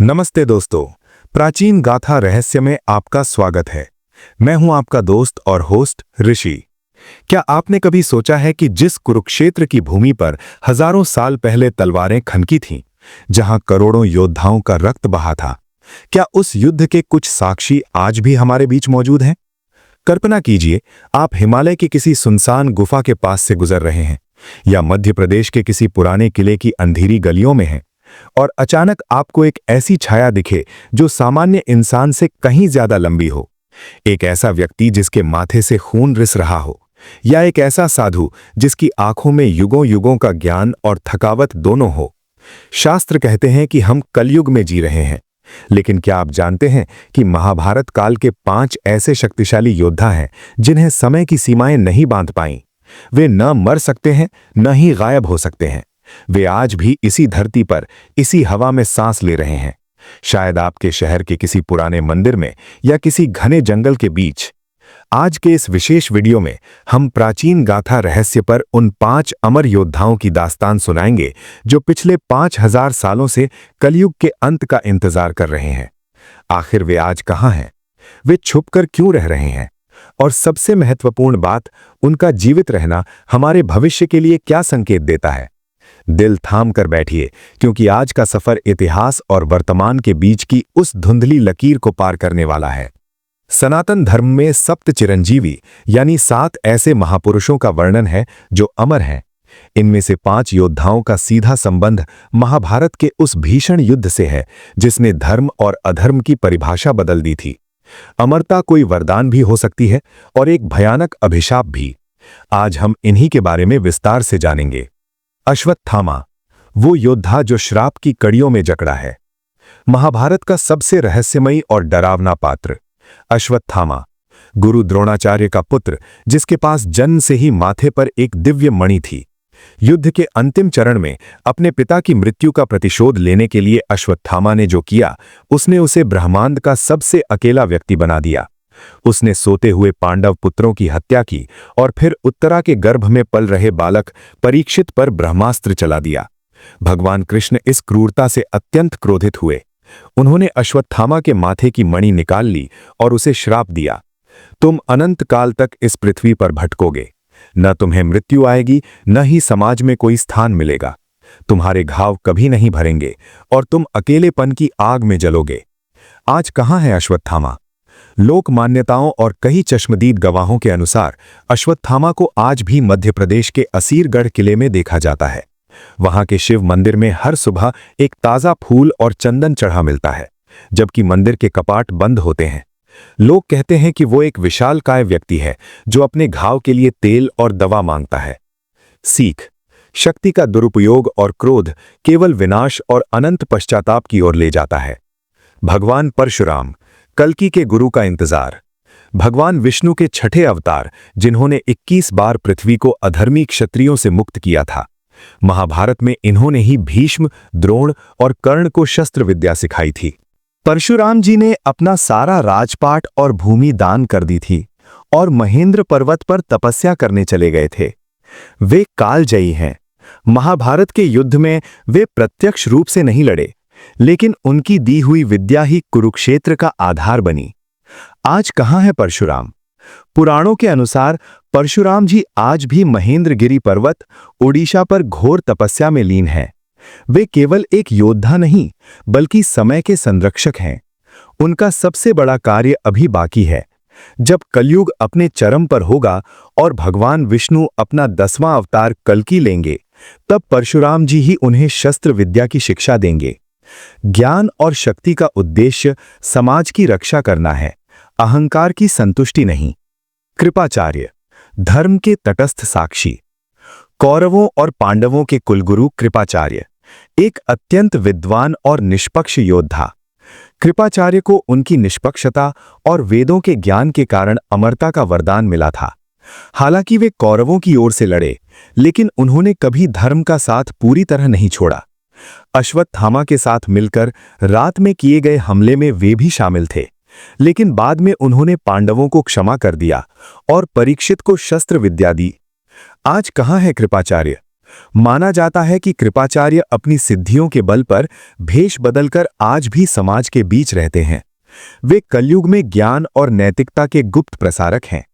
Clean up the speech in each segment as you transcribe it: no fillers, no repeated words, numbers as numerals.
नमस्ते दोस्तों, प्राचीन गाथा रहस्य में आपका स्वागत है। मैं हूं आपका दोस्त और होस्ट ऋषि। क्या आपने कभी सोचा है कि जिस कुरुक्षेत्र की भूमि पर हजारों साल पहले तलवारें खनकी थीं, जहां करोड़ों योद्धाओं का रक्त बहा था, क्या उस युद्ध के कुछ साक्षी आज भी हमारे बीच मौजूद हैं? कल्पना कीजिए, आप हिमालय की किसी सुनसान गुफा के पास से गुजर रहे हैं या मध्य प्रदेश के किसी पुराने किले की अंधेरी गलियों में हैं, और अचानक आपको एक ऐसी छाया दिखे जो सामान्य इंसान से कहीं ज्यादा लंबी हो। एक ऐसा व्यक्ति जिसके माथे से खून रिस रहा हो, या एक ऐसा साधु जिसकी आंखों में युगों युगों का ज्ञान और थकावट दोनों हो। शास्त्र कहते हैं कि हम कलयुग में जी रहे हैं, लेकिन क्या आप जानते हैं कि महाभारत काल के 5 ऐसे शक्तिशाली योद्धा हैं जिन्हें समय की सीमाएं नहीं बांध पाईं। वे न मर सकते हैं, न ही गायब हो सकते हैं। वे आज भी इसी धरती पर, इसी हवा में सांस ले रहे हैं। शायद आपके शहर के किसी पुराने मंदिर में या किसी घने जंगल के बीच। आज के इस विशेष वीडियो में हम प्राचीन गाथा रहस्य पर उन 5 अमर योद्धाओं की दास्तान सुनाएंगे जो पिछले 5000 सालों से कलयुग के अंत का इंतजार कर रहे हैं। आखिर वे आज कहां हैं? वे छुपकर क्यों रह रहे हैं? और सबसे महत्वपूर्ण बात, उनका जीवित रहना हमारे भविष्य के लिए क्या संकेत देता है? दिल थाम कर बैठिए, क्योंकि आज का सफर इतिहास और वर्तमान के बीच की उस धुंधली लकीर को पार करने वाला है। सनातन धर्म में सप्त चिरंजीवी यानी 7 ऐसे महापुरुषों का वर्णन है जो अमर हैं। इनमें से 5 योद्धाओं का सीधा संबंध महाभारत के उस भीषण युद्ध से है जिसने धर्म और अधर्म की परिभाषा बदल दी थी। अमरता कोई वरदान भी हो सकती है और एक भयानक अभिशाप भी। आज हम इन्हीं के बारे में विस्तार से जानेंगे। अश्वत्थामा, वो योद्धा जो श्राप की कड़ियों में जकड़ा है। महाभारत का सबसे रहस्यमयी और डरावना पात्र अश्वत्थामा, गुरु द्रोणाचार्य का पुत्र, जिसके पास जन्म से ही माथे पर एक दिव्य मणि थी। युद्ध के अंतिम चरण में अपने पिता की मृत्यु का प्रतिशोध लेने के लिए अश्वत्थामा ने जो किया, उसने उसे ब्रह्मांड का सबसे अकेला व्यक्ति बना दिया। उसने सोते हुए पांडव पुत्रों की हत्या की और फिर उत्तरा के गर्भ में पल रहे बालक परीक्षित पर ब्रह्मास्त्र चला दिया। भगवान कृष्ण इस क्रूरता से अत्यंत क्रोधित हुए। उन्होंने अश्वत्थामा के माथे की मणि निकाल ली और उसे श्राप दिया, तुम अनंत काल तक इस पृथ्वी पर भटकोगे। न तुम्हें मृत्यु आएगी, न ही समाज में कोई स्थान मिलेगा। तुम्हारे घाव कभी नहीं भरेंगे और तुम अकेलेपन की आग में जलोगे। आज कहां है अश्वत्थामा? लोक मान्यताओं और कई चश्मदीद गवाहों के अनुसार अश्वत्थामा को आज भी मध्य प्रदेश के असीरगढ़ किले में देखा जाता है। वहां के शिव मंदिर में हर सुबह एक ताजा फूल और चंदन चढ़ा मिलता है, जबकि मंदिर के कपाट बंद होते हैं। लोग कहते हैं कि वो एक विशालकाय व्यक्ति है जो अपने घाव के लिए तेल और दवा मांगता है। सीख, शक्ति का दुरुपयोग और क्रोध केवल विनाश और अनंत पश्चाताप की ओर ले जाता है। भगवान परशुराम, कल्कि के गुरु का इंतजार। भगवान विष्णु के 6ठे अवतार, जिन्होंने 21 बार पृथ्वी को अधर्मी क्षत्रियों से मुक्त किया था। महाभारत में इन्होंने ही भीष्म, द्रोण और कर्ण को शस्त्र विद्या सिखाई थी। परशुराम जी ने अपना सारा राजपाट और भूमि दान कर दी थी और महेंद्र पर्वत पर तपस्या करने चले गए थे। वे कालजयी हैं। महाभारत के युद्ध में वे प्रत्यक्ष रूप से नहीं लड़े, लेकिन उनकी दी हुई विद्या ही कुरुक्षेत्र का आधार बनी। आज कहां है परशुराम? पुराणों के अनुसार परशुराम जी आज भी महेंद्रगिरी पर्वत, ओडिशा पर घोर तपस्या में लीन हैं। वे केवल एक योद्धा नहीं, बल्कि समय के संरक्षक हैं। उनका सबसे बड़ा कार्य अभी बाकी है। जब कलयुग अपने चरम पर होगा और भगवान विष्णु अपना 10वां अवतार कल्कि लेंगे, तब परशुराम जी ही उन्हें शस्त्र विद्या की शिक्षा देंगे। ज्ञान और शक्ति का उद्देश्य समाज की रक्षा करना है, अहंकार की संतुष्टि नहीं। कृपाचार्य, धर्म के तटस्थ साक्षी। कौरवों और पांडवों के कुलगुरु कृपाचार्य, एक अत्यंत विद्वान और निष्पक्ष योद्धा। कृपाचार्य को उनकी निष्पक्षता और वेदों के ज्ञान के कारण अमरता का वरदान मिला था। हालांकि वे कौरवों की ओर से लड़े, लेकिन उन्होंने कभी धर्म का साथ पूरी तरह नहीं छोड़ा। अश्वत्थामा के साथ मिलकर रात में किए गए हमले में वे भी शामिल थे, लेकिन बाद में उन्होंने पांडवों को क्षमा कर दिया और परीक्षित को शस्त्र विद्या दी। आज कहां है कृपाचार्य? माना जाता है कि कृपाचार्य अपनी सिद्धियों के बल पर भेष बदलकर आज भी समाज के बीच रहते हैं। वे कलयुग में ज्ञान और नैतिकता के गुप्त प्रसारक हैं।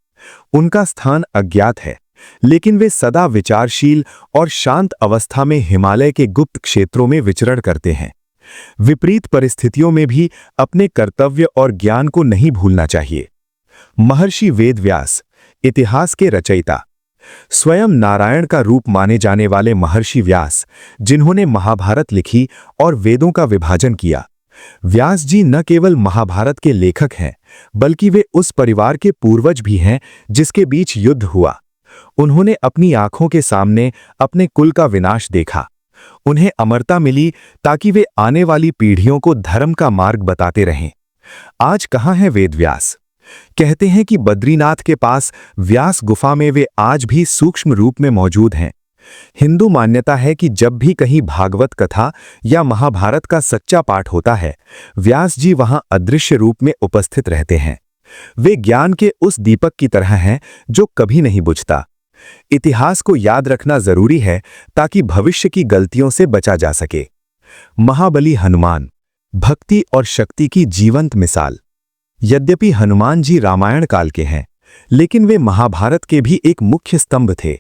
उनका स्थान अज्ञात है, लेकिन वे सदा विचारशील और शांत अवस्था में हिमालय के गुप्त क्षेत्रों में विचरण करते हैं। विपरीत परिस्थितियों में भी अपने कर्तव्य और ज्ञान को नहीं भूलना चाहिए। महर्षि वेदव्यास, इतिहास के रचयिता। स्वयं नारायण का रूप माने जाने वाले महर्षि व्यास, जिन्होंने महाभारत लिखी और वेदों का विभाजन किया। व्यास जी न केवल महाभारत के लेखक हैं, बल्कि वे उस परिवार के पूर्वज भी हैं जिसके बीच युद्ध हुआ। उन्होंने अपनी आंखों के सामने अपने कुल का विनाश देखा। उन्हें अमरता मिली ताकि वे आने वाली पीढ़ियों को धर्म का मार्ग बताते रहें। आज कहाँ है वेदव्यास? कहते हैं कि बद्रीनाथ के पास व्यास गुफा में वे आज भी सूक्ष्म रूप में मौजूद हैं। हिंदू मान्यता है कि जब भी कहीं भागवत कथा या महाभारत का सच्चा पाठ होता है, व्यास जी वहां अदृश्य रूप में उपस्थित रहते हैं। वे ज्ञान के उस दीपक की तरह हैं जो कभी नहीं बुझता। इतिहास को याद रखना जरूरी है ताकि भविष्य की गलतियों से बचा जा सके। महाबली हनुमान, भक्ति और शक्ति की जीवंत मिसाल। यद्यपि हनुमान जी रामायण काल के हैं, लेकिन वे महाभारत के भी एक मुख्य स्तंभ थे।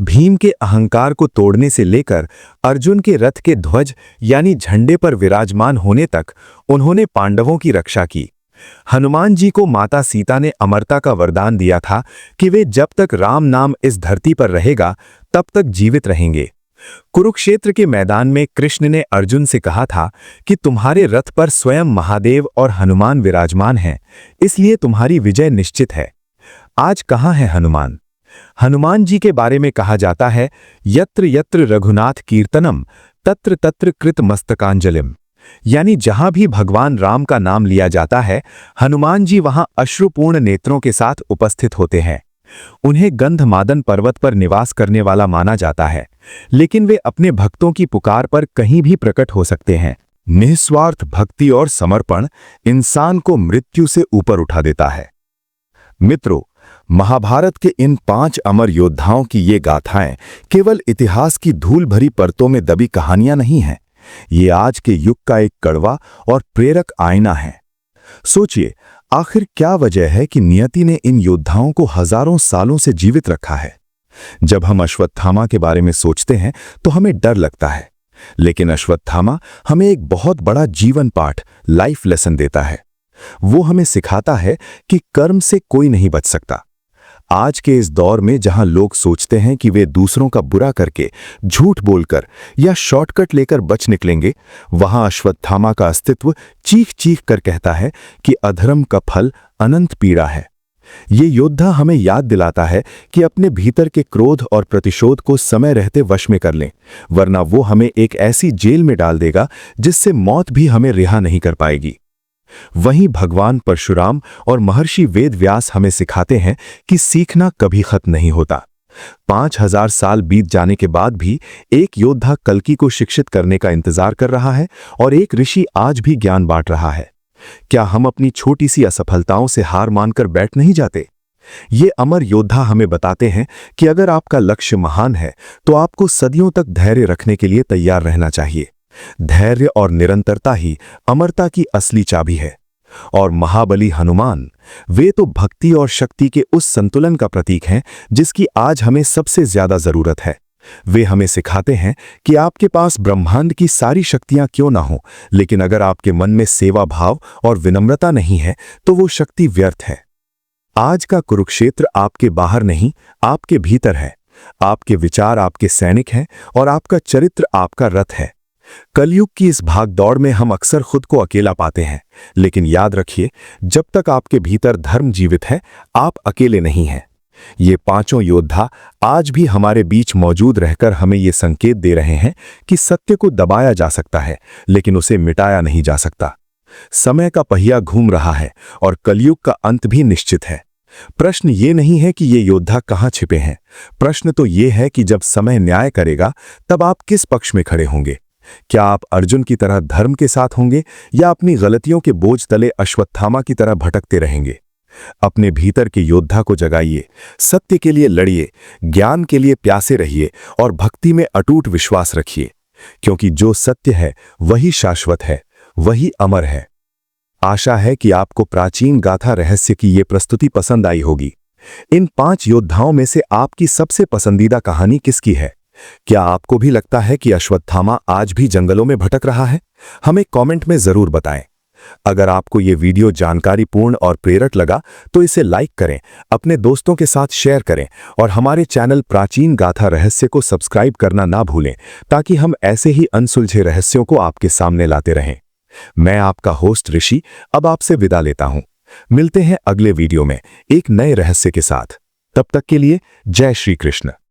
भीम के अहंकार को तोड़ने से लेकर अर्जुन के रथ के ध्वज यानी झंडे पर विराजमान होने तक उन्होंने पांडवों की रक्षा की। हनुमान जी को माता सीता ने अमरता का वरदान दिया था कि वे जब तक राम नाम इस धरती पर रहेगा तब तक जीवित रहेंगे। कुरुक्षेत्र के मैदान में कृष्ण ने अर्जुन से कहा था कि तुम्हारे रथ पर स्वयं महादेव और हनुमान विराजमान हैं, इसलिए तुम्हारी विजय निश्चित है। आज कहाँ है हनुमान? हनुमान जी के बारे में कहा जाता है, यत्र यत्र रघुनाथ कीर्तनम तत्र तत्र कृत मस्तकांजलिम। यानी जहां भी भगवान राम का नाम लिया जाता है, हनुमान जी वहां अश्रुपूर्ण नेत्रों के साथ उपस्थित होते हैं। उन्हें गंधमादन पर्वत पर निवास करने वाला माना जाता है, लेकिन वे अपने भक्तों की पुकार पर कहीं भी प्रकट हो सकते हैं। निस्वार्थ भक्ति और समर्पण इंसान को मृत्यु से ऊपर उठा देता है। मित्रों, महाभारत के इन 5 अमर योद्धाओं की ये गाथाएं केवल इतिहास की धूल भरी परतों में दबी कहानियां नहीं हैं। ये आज के युग का एक कड़वा और प्रेरक आईना है। सोचिए, आखिर क्या वजह है कि नियति ने इन योद्धाओं को हजारों सालों से जीवित रखा है? जब हम अश्वत्थामा के बारे में सोचते हैं तो हमें डर लगता है, लेकिन अश्वत्थामा हमें एक बहुत बड़ा जीवन पाठ, लाइफ लेसन देता है। वो हमें सिखाता है कि कर्म से कोई नहीं बच सकता। आज के इस दौर में जहां लोग सोचते हैं कि वे दूसरों का बुरा करके, झूठ बोलकर या शॉर्टकट लेकर बच निकलेंगे, वहां अश्वत्थामा का अस्तित्व चीख चीख कर कहता है कि अधर्म का फल अनंत पीड़ा है। ये योद्धा हमें याद दिलाता है कि अपने भीतर के क्रोध और प्रतिशोध को समय रहते वश में कर लें, वरना वो हमें एक ऐसी जेल में डाल देगा जिससे मौत भी हमें रिहा नहीं कर पाएगी। वहीं भगवान परशुराम और महर्षि वेदव्यास हमें सिखाते हैं कि सीखना कभी खत्म नहीं होता। 5000 साल बीत जाने के बाद भी एक योद्धा कल्कि को शिक्षित करने का इंतजार कर रहा है और एक ऋषि आज भी ज्ञान बांट रहा है। क्या हम अपनी छोटी सी असफलताओं से हार मानकर बैठ नहीं जाते? ये अमर योद्धा हमें बताते हैं कि अगर आपका लक्ष्य महान है तो आपको सदियों तक धैर्य रखने के लिए तैयार रहना चाहिए। धैर्य और निरंतरता ही अमरता की असली चाबी है। और महाबली हनुमान, वे तो भक्ति और शक्ति के उस संतुलन का प्रतीक हैं जिसकी आज हमें सबसे ज्यादा जरूरत है। वे हमें सिखाते हैं कि आपके पास ब्रह्मांड की सारी शक्तियां क्यों ना हो, लेकिन अगर आपके मन में सेवा भाव और विनम्रता नहीं है तो वो शक्ति व्यर्थ है। आज का कुरुक्षेत्र आपके बाहर नहीं, आपके भीतर है। आपके विचार आपके सैनिक हैं और आपका चरित्र आपका रथ है। कलयुग की इस भागदौड़ में हम अक्सर खुद को अकेला पाते हैं, लेकिन याद रखिए, जब तक आपके भीतर धर्म जीवित है, आप अकेले नहीं हैं। ये 5 योद्धा आज भी हमारे बीच मौजूद रहकर हमें ये संकेत दे रहे हैं कि सत्य को दबाया जा सकता है, लेकिन उसे मिटाया नहीं जा सकता। समय का पहिया घूम रहा है और कलयुग का अंत भी निश्चित है। प्रश्न ये नहीं है कि ये योद्धा कहाँ छिपे हैं। प्रश्न तो ये है कि जब समय न्याय करेगा तब आप किस पक्ष में खड़े होंगे? क्या आप अर्जुन की तरह धर्म के साथ होंगे या अपनी गलतियों के बोझ तले अश्वत्थामा की तरह भटकते रहेंगे? अपने भीतर के योद्धा को जगाइए, सत्य के लिए लड़िए, ज्ञान के लिए प्यासे रहिए और भक्ति में अटूट विश्वास रखिए, क्योंकि जो सत्य है वही शाश्वत है, वही अमर है। आशा है कि आपको प्राचीन गाथा रहस्य की ये प्रस्तुति पसंद आई होगी। इन 5 योद्धाओं में से आपकी सबसे पसंदीदा कहानी किसकी है? क्या आपको भी लगता है कि अश्वत्थामा आज भी जंगलों में भटक रहा है? हमें कमेंट में जरूर बताएं। अगर आपको ये वीडियो जानकारीपूर्ण और प्रेरक लगा तो इसे लाइक करें, अपने दोस्तों के साथ शेयर करें और हमारे चैनल प्राचीन गाथा रहस्य को सब्सक्राइब करना ना भूलें, ताकि हम ऐसे ही अनसुलझे रहस्यों को आपके सामने लाते रहें। मैं आपका होस्ट ऋषि अब आपसे विदा लेता हूं। मिलते हैं अगले वीडियो में एक नए रहस्य के साथ। तब तक के लिए जय श्री कृष्ण।